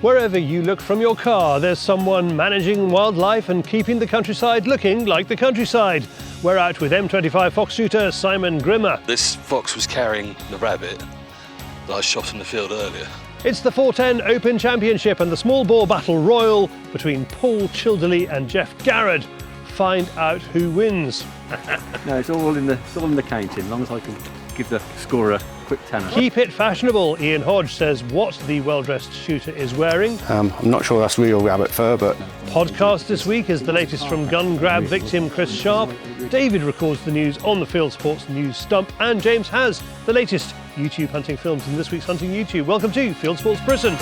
Wherever you look from your car, there's someone managing wildlife and keeping the countryside looking like the countryside. We're out with M25 fox shooter Simon Grimmer. This fox was carrying the rabbit that I shot in the field earlier. It's the 410 Open Championship and the small bore battle royal between Paul Childerley and Geoff Garrod. Find out who wins. No, it's all in the counting, as long as I can give the scorer a quick tenner. Keep it fashionable. Ian Hodge says what the well-dressed shooter is wearing. I'm not sure that's real rabbit fur, but... Podcast this week is the latest from gun grab victim Chris Sharp. David records the news on the Fieldsports News Stump, and James has the latest YouTube hunting films in this week's Hunting YouTube. Welcome to Fieldsports Britain.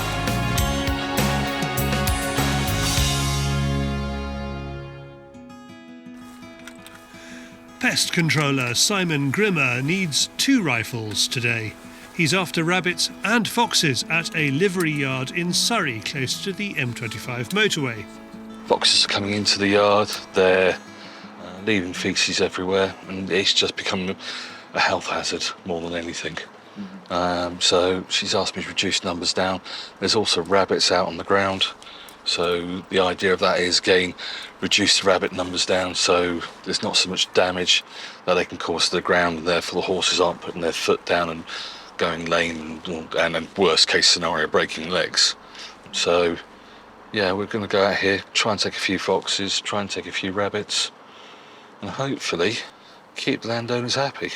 Pest controller Simon Grimmer needs 2 rifles today. He's after rabbits and foxes at a livery yard in Surrey, close to the M25 motorway. Foxes are coming into the yard, they're leaving feces everywhere, and it's just become a health hazard more than anything. So she's asked me to reduce numbers down. There's also rabbits out on the ground, so the idea of that is, again, reduce the rabbit numbers down so there's not so much damage that they can cause to the ground, and therefore the horses aren't putting their foot down and going lame, and in worst case scenario, breaking legs. So yeah, we're going to go out here, try and take a few foxes, try and take a few rabbits, and hopefully keep the landowners happy.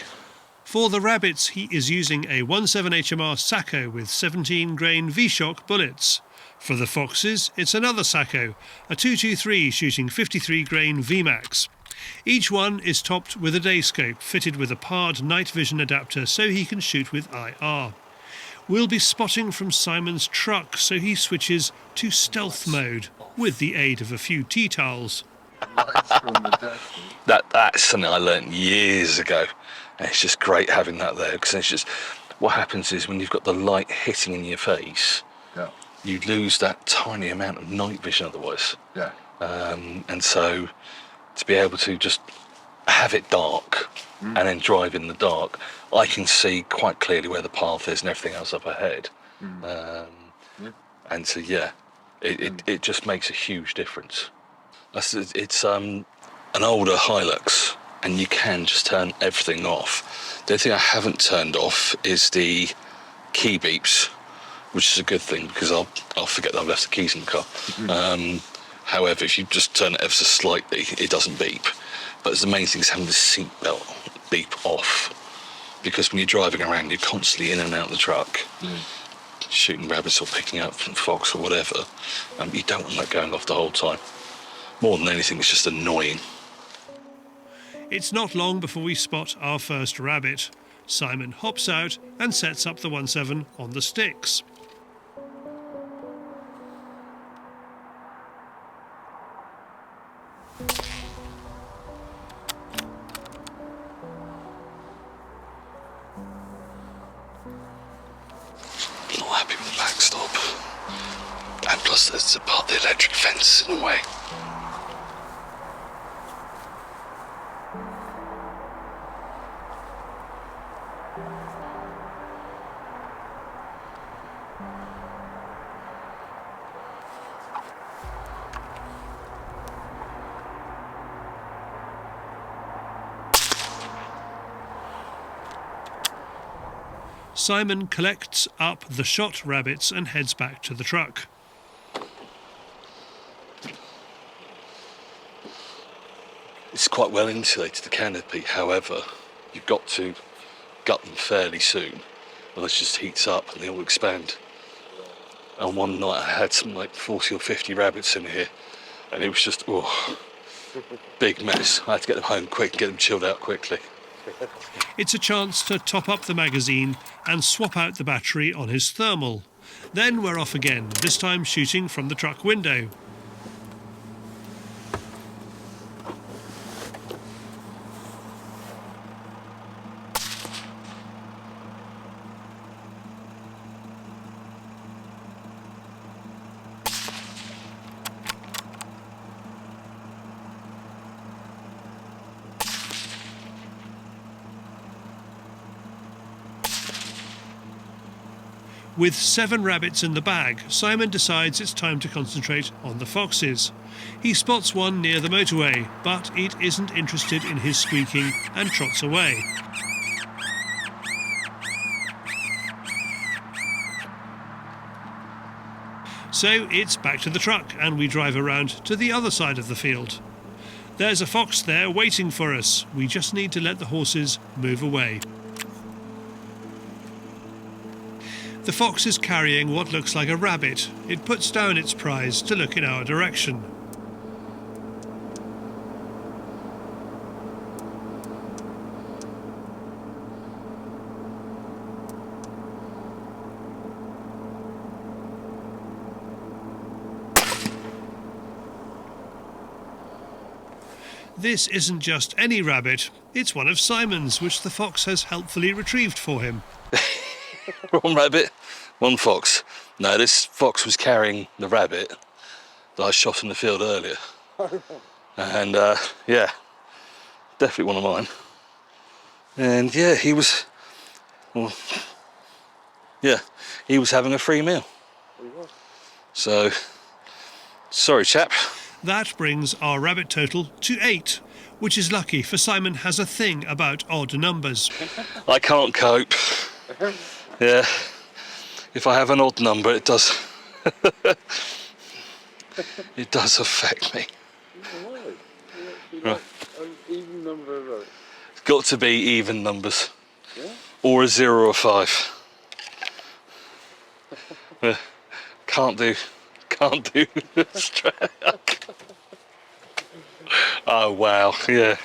For the rabbits, he is using a 17 HMR Sacco with 17 grain V-Shock bullets. For the foxes, it's another Sacco, a 223 shooting 53 grain VMAX. Each one is topped with a day scope fitted with a PARD night vision adapter so he can shoot with IR. We'll be spotting from Simon's truck, so he switches to stealth mode with the aid of a few tea towels. That's something I learnt years ago, and it's just great having that there, because it's just, what happens is when you've got the light hitting in your face, you lose that tiny amount of night vision otherwise. And so to be able to just have it dark and then drive in the dark, I can see quite clearly where the path is and everything else up ahead. And so it just makes a huge difference. It's an older Hilux, and you can just turn everything off. The only thing I haven't turned off is the key beeps, which is a good thing, because I'll forget that I've left the keys in the car. However, if you just turn it ever so slightly, it doesn't beep. But the main thing is having the seatbelt beep off, because when you're driving around, you're constantly in and out of the truck, shooting rabbits or picking up fox or whatever. You don't want that going off the whole time. More than anything, it's just annoying. It's not long before we spot our first rabbit. Simon hops out and sets up the 17 on the sticks. Not happy with the backstop, and plus there's a part of the electric fence in the way. Simon collects up the shot rabbits and heads back to the truck. It's quite well insulated, the canopy. However, you've got to gut them fairly soon, or it just heats up and they all expand. And one night I had something like 40 or 50 rabbits in here, and it was just, big mess. I had to get them home quick and get them chilled out quickly. It's a chance to top up the magazine and swap out the battery on his thermal. Then we're off again, this time shooting from the truck window. With 7 rabbits in the bag, Simon decides it's time to concentrate on the foxes. He spots one near the motorway, but it isn't interested in his squeaking and trots away. So it's back to the truck and we drive around to the other side of the field. There's a fox there waiting for us. We just need to let the horses move away. The fox is carrying what looks like a rabbit. It puts down its prize to look in our direction. This isn't just any rabbit, it's one of Simon's, which the fox has helpfully retrieved for him. One rabbit, one fox. No, this fox was carrying the rabbit that I shot in the field earlier. And yeah, definitely one of mine. And yeah, he was having a free meal. So, sorry chap. That brings our rabbit total to 8, which is lucky, for Simon has a thing about odd numbers. I can't cope. Yeah, if I have an odd number, it does. It does affect me. Right. An even number of rows. It's got to be even numbers, or a 0 or a 5. Can't do straight. Oh wow, yeah.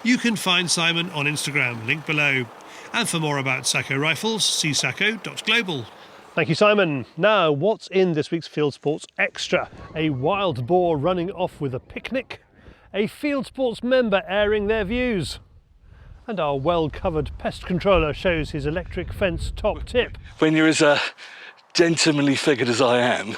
You can find Simon on Instagram, link below. And for more about Sacco rifles, see sacco.global. Thank you, Simon. Now, what's in this week's Field Sports Extra? A wild boar running off with a picnic, a Field Sports member airing their views, and our well-covered pest controller shows his electric fence top tip. When you're as gentlemanly figured as I am.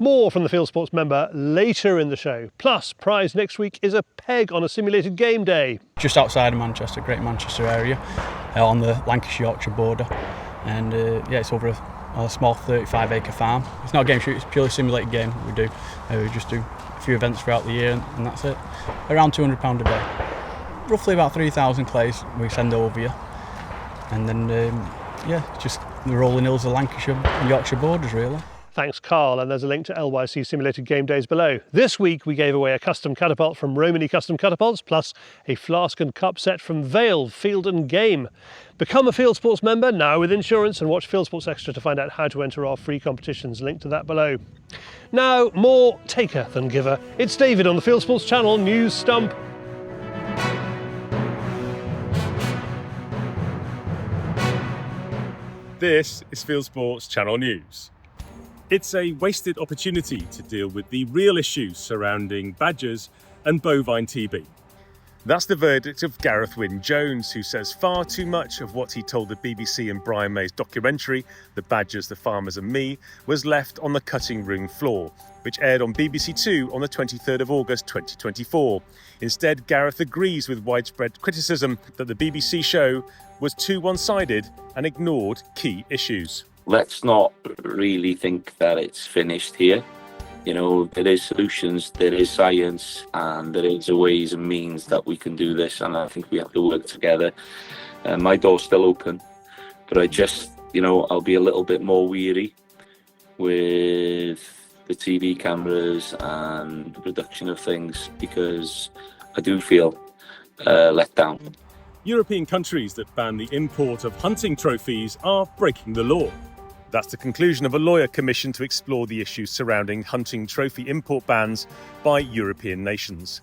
More from the Field Sports member later in the show. Plus, prize next week is a peg on a simulated game day. Just outside of Manchester, Greater Manchester area, on the Lancashire-Yorkshire border. And yeah, it's over a small 35-acre farm. It's not a game shoot, it's a purely simulated game that we do. We just do a few events throughout the year and that's it. Around £200 a day. Roughly about 3,000 clays we send over you. And then, yeah, just the rolling hills of Lancashire and Yorkshire borders, really. Thanks, Carl, and there's a link to LYC simulated game days below. This week we gave away a custom catapult from Romany Custom Catapults, plus a flask and cup set from Vale Field and Game. Become a Field Sports member now with insurance and watch Field Sports Extra to find out how to enter our free competitions. Link to that below. Now, more taker than giver. It's David on the Field Sports Channel News Stump. This is Fieldsports Channel News. It's a wasted opportunity to deal with the real issues surrounding badgers and bovine TB. That's the verdict of Gareth Wyn Jones, who says far too much of what he told the BBC and Brian May's documentary, The Badgers, the Farmers and Me, was left on the cutting room floor, which aired on BBC Two on the 23rd of August 2024. Instead, Gareth agrees with widespread criticism that the BBC show was too one-sided and ignored key issues. Let's not really think that it's finished here. You know, there is solutions, there is science, and there is ways and means that we can do this, and I think we have to work together. My door's still open, but I just, you know, I'll be a little bit more weary with the TV cameras and the production of things, because I do feel let down. European countries that ban the import of hunting trophies are breaking the law. That's the conclusion of a lawyer commissioned to explore the issues surrounding hunting trophy import bans by European nations.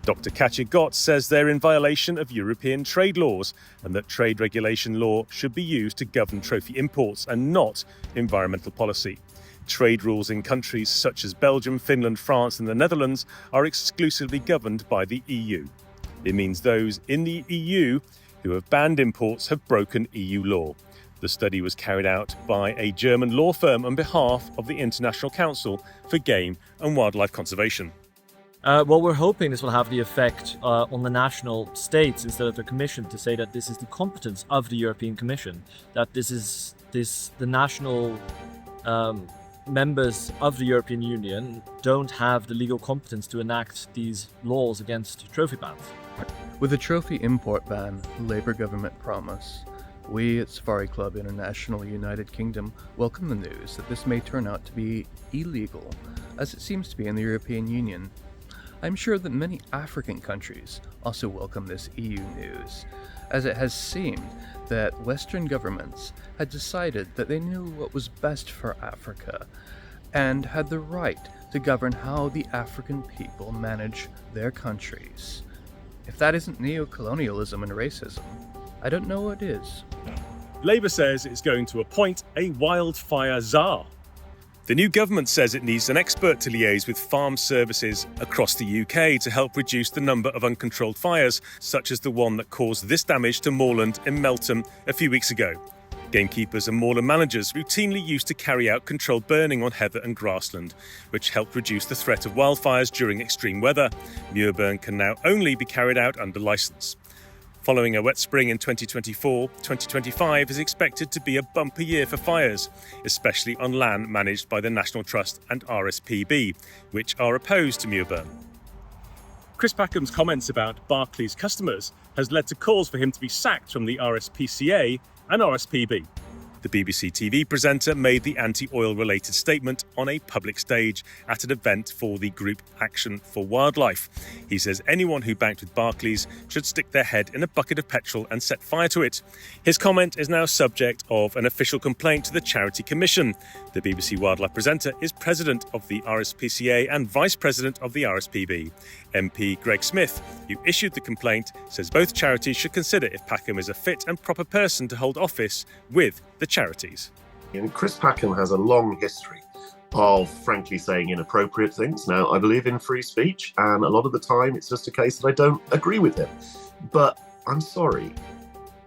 Dr. Katja Gott says they're in violation of European trade laws and that trade regulation law should be used to govern trophy imports and not environmental policy. Trade rules in countries such as Belgium, Finland, France and the Netherlands are exclusively governed by the EU. It means those in the EU who have banned imports have broken EU law. The study was carried out by a German law firm on behalf of the International Council for Game and Wildlife Conservation. Well, we're hoping this will have the effect on the national states instead of the Commission, to say that this is the competence of the European Commission, that the national members of the European Union don't have the legal competence to enact these laws against trophy bans. With a trophy import ban, Labour government promise, we at Safari Club International United Kingdom welcome the news that this may turn out to be illegal, as it seems to be in the European Union. I'm sure that many African countries also welcome this EU news, as it has seemed that Western governments had decided that they knew what was best for Africa and had the right to govern how the African people manage their countries. If that isn't neo-colonialism and racism, I don't know what is. Labour says it's going to appoint a wildfire czar. The new government says it needs an expert to liaise with farm services across the UK to help reduce the number of uncontrolled fires, such as the one that caused this damage to moorland in Melton a few weeks ago. Gamekeepers and moorland managers routinely used to carry out controlled burning on heather and grassland, which helped reduce the threat of wildfires during extreme weather. Muirburn can now only be carried out under licence. Following a wet spring in 2024, 2025 is expected to be a bumper year for fires, especially on land managed by the National Trust and RSPB, which are opposed to Muirburn. Chris Packham's comments about Barclays customers has led to calls for him to be sacked from the RSPCA and RSPB. The BBC TV presenter made the anti-oil related statement on a public stage at an event for the group Action for Wildlife. He says anyone who banked with Barclays should stick their head in a bucket of petrol and set fire to it. His comment is now subject of an official complaint to the Charity Commission. The BBC Wildlife presenter is president of the RSPCA and vice president of the RSPB. MP Greg Smith, who issued the complaint, says both charities should consider if Packham is a fit and proper person to hold office with the charities. And Chris Packham has a long history of frankly saying inappropriate things. Now, I believe in free speech, and a lot of the time it's just a case that I don't agree with him. But I'm sorry,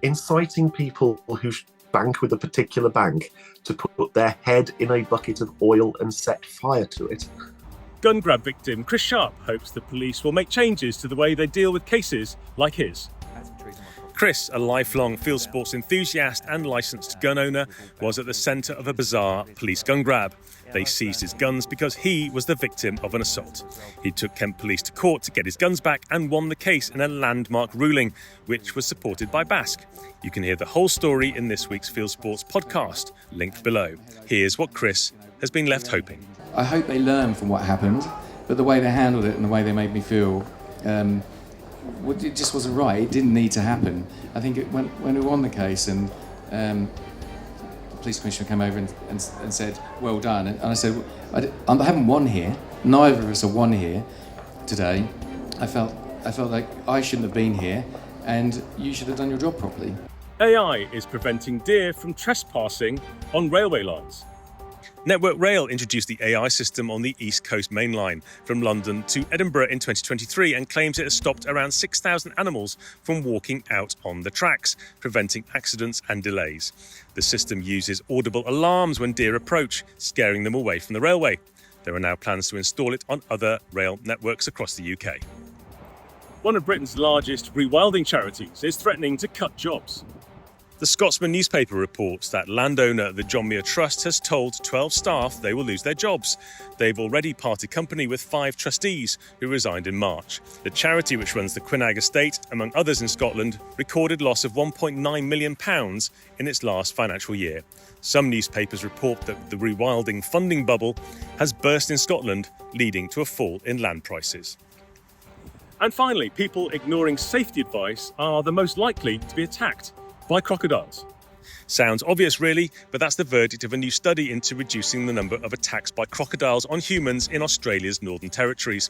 inciting people who bank with a particular bank to put their head in a bucket of oil and set fire to it. Gun grab victim Chris Sharp hopes the police will make changes to the way they deal with cases like his. Chris, a lifelong Fieldsports enthusiast and licensed gun owner, was at the centre of a bizarre police gun grab. They seized his guns because he was the victim of an assault. He took Kent Police to court to get his guns back and won the case in a landmark ruling, which was supported by Basque. You can hear the whole story in this week's Fieldsports podcast, linked below. Here's what Chris has been left hoping. I hope they learn from what happened, but the way they handled it and the way they made me feel, it just wasn't right. It didn't need to happen. I think when we won the case and the police commissioner came over and said, well done, and I said, I haven't won here. Neither of us have won here today. I felt like I shouldn't have been here and you should have done your job properly. AI is preventing deer from trespassing on railway lines. Network Rail introduced the AI system on the East Coast Main Line from London to Edinburgh in 2023 and claims it has stopped around 6,000 animals from walking out on the tracks, preventing accidents and delays. The system uses audible alarms when deer approach, scaring them away from the railway. There are now plans to install it on other rail networks across the UK. One of Britain's largest rewilding charities is threatening to cut jobs. The Scotsman newspaper reports that landowner the John Muir Trust has told 12 staff they will lose their jobs. They've already parted company with 5 trustees who resigned in March. The charity, which runs the Quinag estate, among others in Scotland, recorded loss of £1.9 million in its last financial year. Some newspapers report that the rewilding funding bubble has burst in Scotland, leading to a fall in land prices. And finally, people ignoring safety advice are the most likely to be attacked by crocodiles. Sounds obvious really, but that's the verdict of a new study into reducing the number of attacks by crocodiles on humans in Australia's Northern Territories.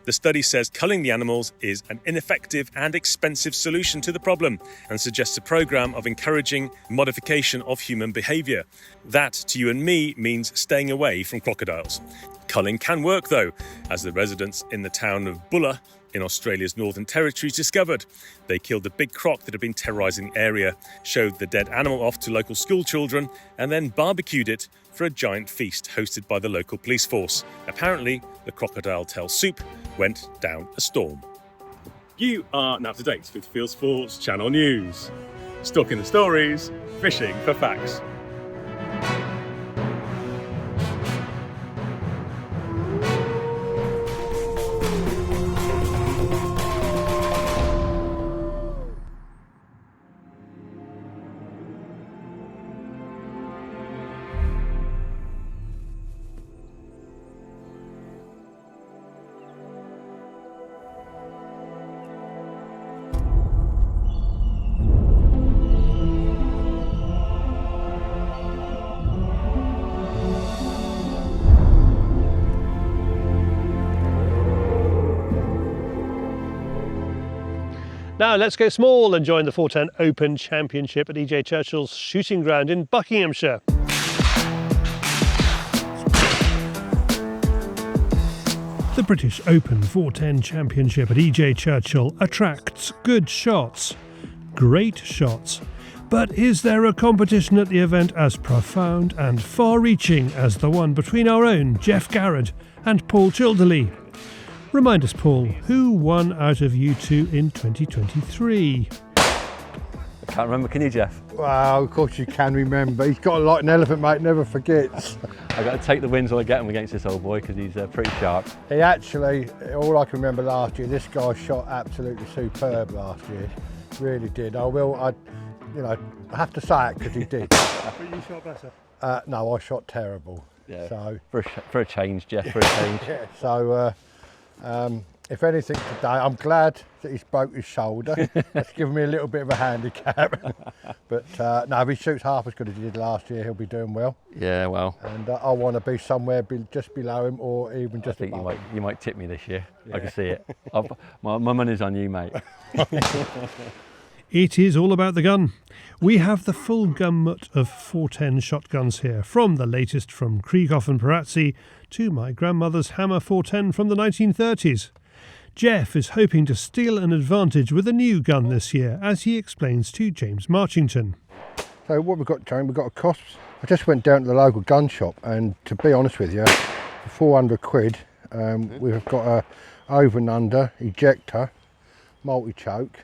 The study says culling the animals is an ineffective and expensive solution to the problem and suggests a programme of encouraging modification of human behaviour. That, to you and me, means staying away from crocodiles. Culling can work though, as the residents in the town of Bulla in Australia's Northern Territories discovered. They killed the big croc that had been terrorising the area, showed the dead animal off to local school children, and then barbecued it for a giant feast hosted by the local police force. Apparently, the crocodile tail soup went down a storm. You are now up to date with Fieldsports Channel News. Stalking the stories, fishing for facts. Now let's go small and join the 410 Open Championship at EJ Churchill's shooting ground in Buckinghamshire. The British Open 410 Championship at EJ Churchill attracts good shots, great shots. But is there a competition at the event as profound and far-reaching as the one between our own Geoff Garrod and Paul Childerley? Remind us, Paul, who won out of you two in 2023? I can't remember, can you, Geoff? Well, of course you can remember. He's got like an elephant, mate, never forgets. I've got to take the wins when I get them against this old boy because he's pretty sharp. He actually, all I can remember last year, this guy shot absolutely superb last year. Really did. I have to say it because he did. But you shot better? No, I shot terrible. Yeah. So for a change, Geoff, for a change. yeah. So if anything today, I'm glad that he's broke his shoulder. That's given me a little bit of a handicap. But no, if he shoots half as good as he did last year, he'll be doing well. Yeah, well. And I want to be somewhere just below him or even just I think above him. you might tip me this year. Yeah. I can see it. My money's on you, mate. It is all about the gun. We have the full gamut of 410 shotguns here, from the latest from Krieghoff and Perazzi to my grandmother's Hammer 410 from the 1930s. Geoff is hoping to steal an advantage with a new gun this year, as he explains to James Marchington. So what we've got, James, we've got a Cosps. I just went down to the local gun shop, and to be honest with you, for 400 quid, we've got a over and under ejector, multi-choke,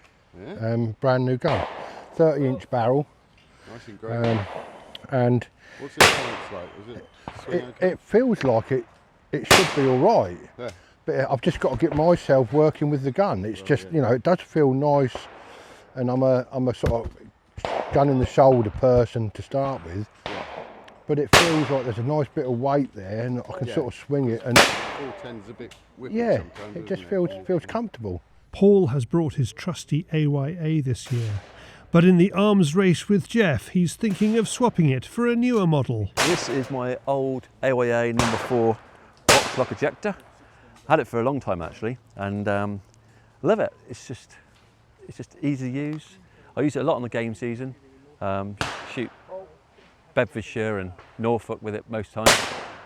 brand new gun, 30-inch barrel. Nice and great. And what's it like? it feels like it should be all right. Yeah. But I've just got to get myself working with the gun. It's just, it does feel nice, and I'm a sort of gun in the shoulder person to start with. Yeah. But it feels like there's a nice bit of weight there, and I can sort of swing it. And 410's a bit whippy sometimes. It just feels comfortable. Paul has brought his trusty AYA this year, but in the arms race with Geoff, he's thinking of swapping it for a newer model. This is my old AYA number 4 box lock ejector. Had it for a long time actually, and love it. It's just easy to use. I use it a lot on the game season. Shoot Bedfordshire and Norfolk with it most times,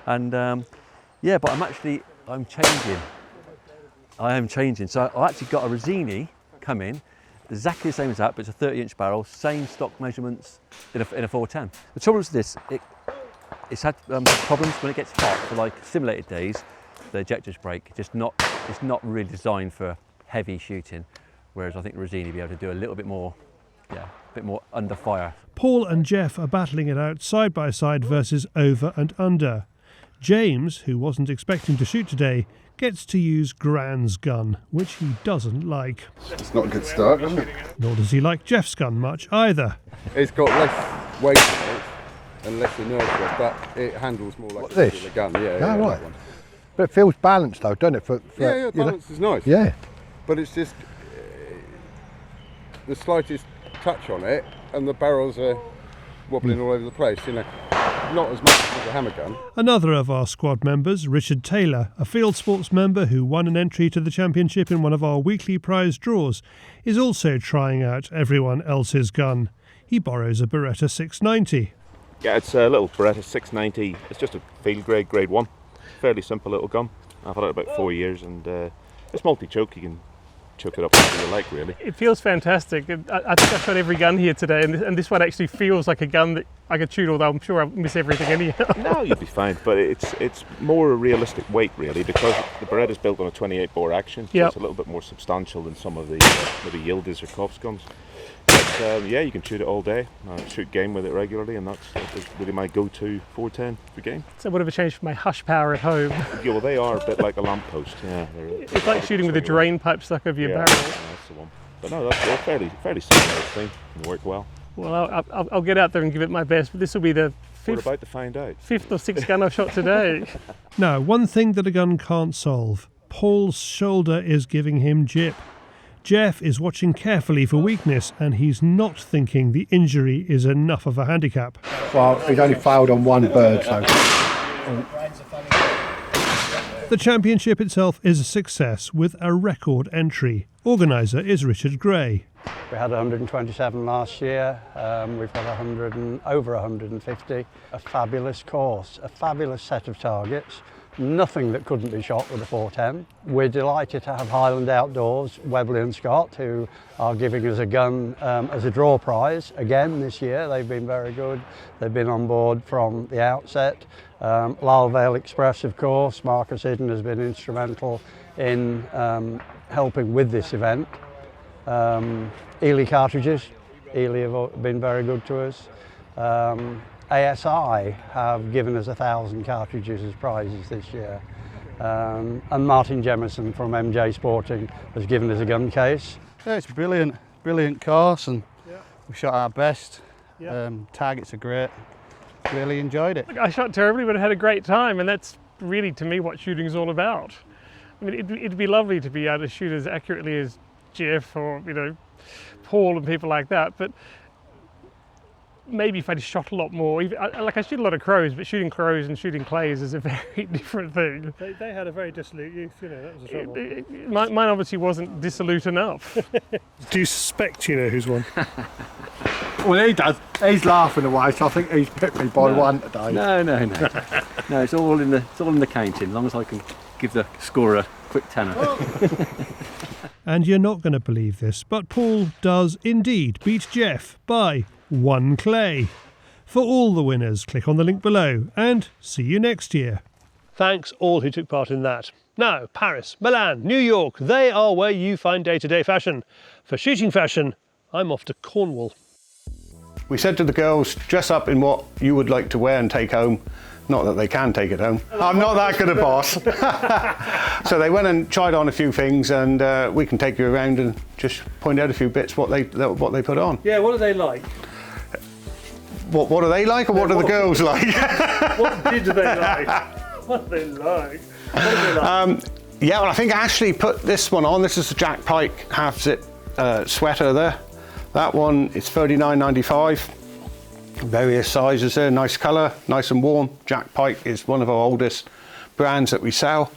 and but I'm changing. I am changing. So I actually got a Rosini come in, exactly the same as that, but it's a 30-inch barrel, same stock measurements in a 410. The trouble is this: it's had problems when it gets hot for like simulated days. The ejectors break. It's not really designed for heavy shooting, whereas I think the Rosini will be able to do a little bit more, a bit more under fire. Paul and Geoff are battling it out side by side versus over and under. James, who wasn't expecting to shoot today, gets to use Gran's gun, which he doesn't like. It's not a good start, is it? Nor does he like Geoff's gun much either. It's got less weight in it and less inertia, but it handles more like a regular gun. Yeah, right. But it feels balanced though, doesn't it? Yeah, balance is nice. Yeah. But it's just the slightest touch on it and the barrels are wobbling all over the place, not as much as a hammer gun. Another of our squad members, Richard Taylor, a Fieldsports member who won an entry to the championship in one of our weekly prize draws, is also trying out everyone else's gun. He borrows a Beretta 690. Yeah, it's a little Beretta 690. It's just a field grade 1. Fairly simple little gun. I've had it about 4 years, and it's multi-choke. You can chuck it up into your leg, really. It feels fantastic. I think I shot every gun here today, and this one actually feels like a gun that I could shoot, although I'm sure I'll miss everything anyhow. No, you'll be fine, but it's more a realistic weight, really, because the Beretta's built on a 28 bore action, so it's a little bit more substantial than some of the maybe Yildiz or Korps guns. But yeah, you can shoot it all day. I shoot game with it regularly, and that's really my go-to 410 for game. So whatever changed for my hush power at home. Yeah, well, they are a bit like a lamppost. Yeah, it's like shooting with a drain pipe stuck over your barrel. Yeah, that's the one. But no, they're fairly similar thing. They work well. Well, I'll get out there and give it my best, but this will be the We're about to find out. fifth or sixth gun I've shot today. Now, one thing that a gun can't solve. Paul's shoulder is giving him jip. Geoff is watching carefully for weakness, and he's not thinking the injury is enough of a handicap. Well, he's only failed on one bird, so... The championship itself is a success with a record entry. Organiser is Richard Gray. We had 127 last year, we've had over 150. A fabulous course, a fabulous set of targets. Nothing that couldn't be shot with a 410. We're delighted to have Highland Outdoors, Webley and Scott, who are giving us a gun as a draw prize again this year. They've been very good. They've been on board from the outset. Lyle Vale Express, of course, Marcus Hidden has been instrumental in helping with this event. Ely cartridges, Ely have been very good to us. ASI have given us 1,000 cartridges as prizes this year. And Martin Jemison from MJ Sporting has given us a gun case. Yeah, it's brilliant course, and we shot our best. Targets are great. Really enjoyed it. Look, I shot terribly, but I had a great time, and that's really, to me, what shooting is all about. I mean, it'd be lovely to be able to shoot as accurately as Geoff or, Paul and people like that, but maybe if I'd shot a lot more. I shoot a lot of crows, but shooting crows and shooting clays is a very different thing. They had a very dissolute youth, that was the trouble. Mine obviously wasn't dissolute enough. Do you suspect who's won? Well, he does. He's laughing away, so I think he's picked me by one today. No. No, it's all in the counting, as long as I can give the scorer a quick tenner. And you're not going to believe this, but Paul does indeed beat Geoff by 1 clay. For all the winners, click on the link below and see you next year. Thanks all who took part in that. Now, Paris, Milan, New York, they are where you find day-to-day fashion. For shooting fashion, I'm off to Cornwall. We said to the girls, dress up in what you would like to wear and take home. Not that they can take it home. I'm not that good a boss. So they went and tried on a few things, and we can take you around and just point out a few bits what they put on. Yeah, what are they like? What are they like, or what do the girls like? What did they like? What are they like? Yeah, well, I think Ashley put this one on. This is the Jack Pike half zip sweater there. That one is $39.95. Various sizes there, nice colour, nice and warm. Jack Pike is one of our oldest brands that we sell.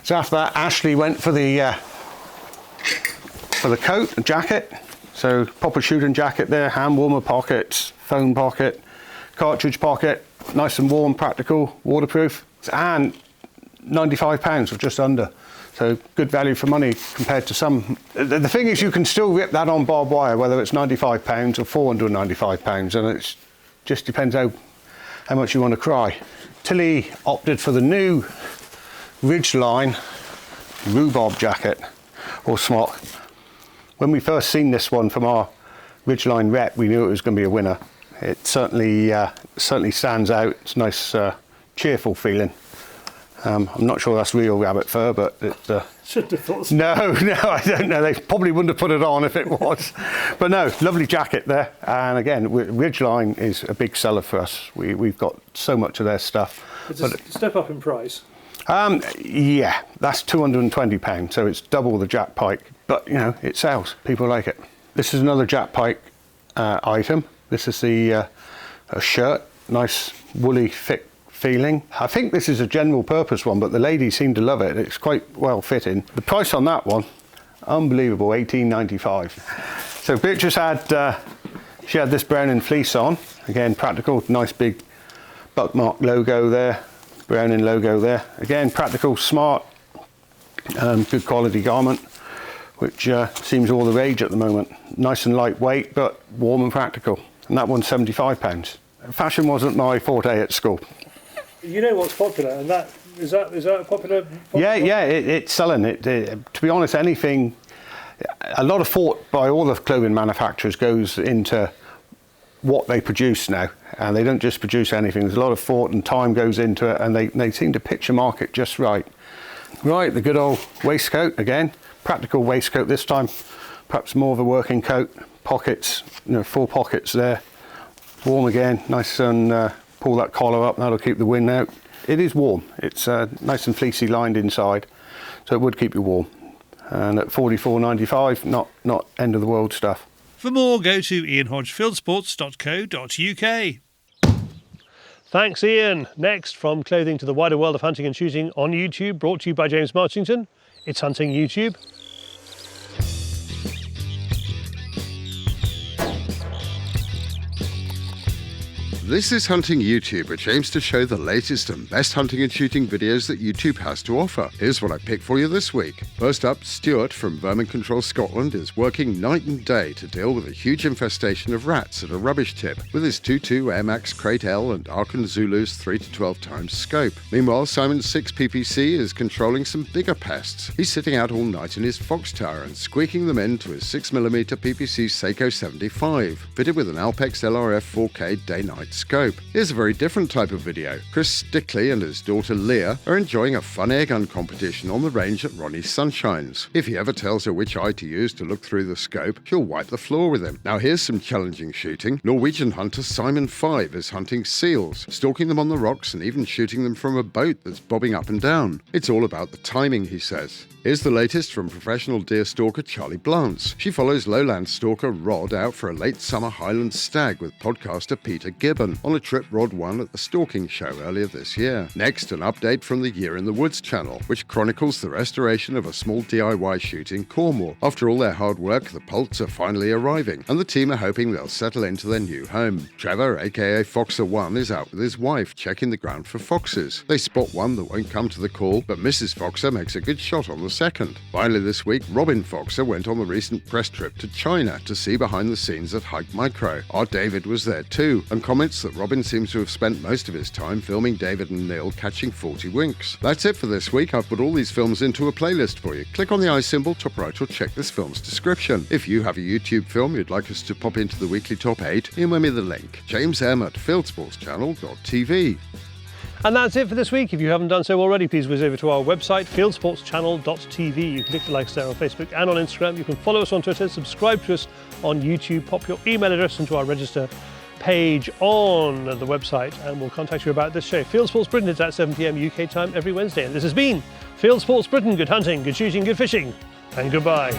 So after that, Ashley went for the coat, the jacket. So proper shooting jacket there, hand warmer pockets, phone pocket, cartridge pocket, nice and warm, practical, waterproof, and £95 or just under. So good value for money compared to some. The thing is, you can still rip that on barbed wire, whether it's £95 or £495, and it just depends how much you want to cry. Tilly opted for the new Ridgeline rhubarb jacket or smock. When we first seen this one from our Ridgeline rep, we knew it was going to be a winner. It certainly stands out. It's a nice, cheerful feeling. I'm not sure that's real rabbit fur, but it's... Shouldn't have thought so. No, I don't know. They probably wouldn't have put it on if it was. But no, lovely jacket there. And again, Ridgeline is a big seller for us. We've got so much of their stuff. It's a step up in price. Yeah, that's £220, so it's double the Jack Pike. But, it sells. People like it. This is another Jack Pike item. This is the a shirt. Nice, woolly, thick feeling. I think this is a general purpose one, but the ladies seem to love it. It's quite well fitting. The price on that one, unbelievable, $18.95. So Beatrice had, she had this Browning fleece on. Again, practical, nice big Buckmark logo there, Browning logo there. Again, practical, smart, good quality garment. which seems all the rage at the moment. Nice and lightweight, but warm and practical. And that one's £75. Fashion wasn't my forte at school. You know what's popular, and is that popular? Yeah, it's selling. To be honest, anything, a lot of thought by all the clothing manufacturers goes into what they produce now, and they don't just produce anything. There's a lot of thought and time goes into it, and they seem to pitch a market just right. Right, the good old waistcoat again, practical waistcoat this time, perhaps more of a working coat, pockets, 4 pockets there, warm again, nice and pull that collar up, that'll keep the wind out. It is warm, it's nice and fleecy lined inside, so it would keep you warm. And at £44.95, not end of the world stuff. For more, go to ianhodgefieldsports.co.uk. Thanks, Ian. Next, from clothing to the wider world of hunting and shooting on YouTube, brought to you by James Marchington. It's Hunting YouTube. This is Hunting YouTube, which aims to show the latest and best hunting and shooting videos that YouTube has to offer. Here's what I picked for you this week. First up, Stuart from Vermin Control Scotland is working night and day to deal with a huge infestation of rats at a rubbish tip with his 2.2 Air Max Crate L and Arkan Zulu's 3 to 12 times scope. Meanwhile, Simon's 6 PPC is controlling some bigger pests. He's sitting out all night in his fox tower and squeaking them into his 6mm PPC Seiko 75, fitted with an Alpex LRF 4K day-night scope. Here's a very different type of video. Chris Stickley and his daughter Leah are enjoying a fun air gun competition on the range at Ronnie's Sunshines. If he ever tells her which eye to use to look through the scope, she'll wipe the floor with him. Now here's some challenging shooting. Norwegian hunter Simon 5 is hunting seals, stalking them on the rocks and even shooting them from a boat that's bobbing up and down. It's all about the timing, he says. Here's the latest from professional deer stalker Charlie Blance. She follows lowland stalker Rod out for a late summer Highland stag with podcaster Peter Gibbon on a trip Rod won at the stalking show earlier this year. Next, an update from the Year in the Woods channel, which chronicles the restoration of a small DIY shoot in Cornwall. After all their hard work, the poults are finally arriving, and the team are hoping they'll settle into their new home. Trevor, aka Foxer1, is out with his wife, checking the ground for foxes. They spot one that won't come to the call, but Mrs. Foxer makes a good shot on the second. Finally this week, Robin Foxer went on the recent press trip to China to see behind the scenes at Hike Micro. Our David was there too, and comments that Robin seems to have spent most of his time filming David and Neil catching 40 winks. That's it for this week. I've put all these films into a playlist for you. Click on the eye symbol top right or check this film's description. If you have a YouTube film you'd like us to pop into the weekly top 8, email me the link. James M at FieldsportsChannel.tv. And that's it for this week. If you haven't done so already, please whiz over to our website, FieldsportsChannel.tv. You can click the likes there on Facebook and on Instagram. You can follow us on Twitter, subscribe to us on YouTube, pop your email address into our register page on the website, and we'll contact you about this show. Fieldsports Britain is at 7 PM UK time every Wednesday. And this has been Fieldsports Britain. Good hunting, good shooting, good fishing, and goodbye.